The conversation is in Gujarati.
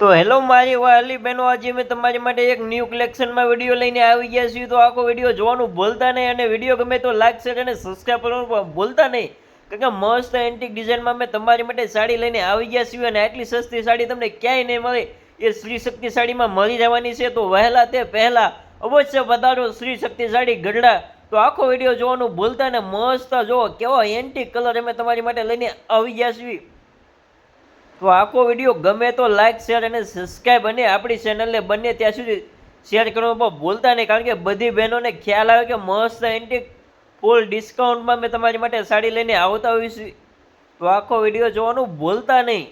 તો હેલો મારી વાલી બહેનો, આજે મેં તમારી માટે એક ન્યૂ કલેક્શનમાં વિડીયો લઈને આવી ગયા છીએ. તો આખો વિડીયો જોવાનું ભૂલતા નહીં અને વિડીયો ગમે તો લાઈક શેર અને સબસ્ક્રાઈબ કરવાનું પણ ભૂલતા નહીં. કારણ કે મસ્ત એન્ટિક ડિઝાઇનમાં મેં તમારી માટે સાડી લઈને આવી ગયા છીએ અને આટલી સસ્તી સાડી તમને ક્યાંય નહીં મળે એ શ્રી શક્તિ સાડીમાં મળી જવાની છે. તો વહેલા તે પહેલાં અવશ્ય વધારો શ્રી શક્તિ સાડી ગઢડા. તો આખો વિડીયો જોવાનું ભૂલતા ને મસ્ત જો કેવો એન્ટિક કલર અમે તમારી માટે લઈને આવી ગયા છીએ. તો આખો વિડીયો ગમે તો લાઈક શેર અને સબસ્ક્રાઈબ અને આપણી ચેનલને બંને ત્યાં સુધી શેર કરવાનું પણ ભૂલતા નહીં. કારણ કે બધી બહેનોને ખ્યાલ આવે કે મસ્ત એન્ટિક ફૂલ ડિસ્કાઉન્ટમાં મેં તમારી માટે સાડી લઈને આવતા હોઈશું. તો આખો વિડીયો જોવાનું ભૂલતા નહીં.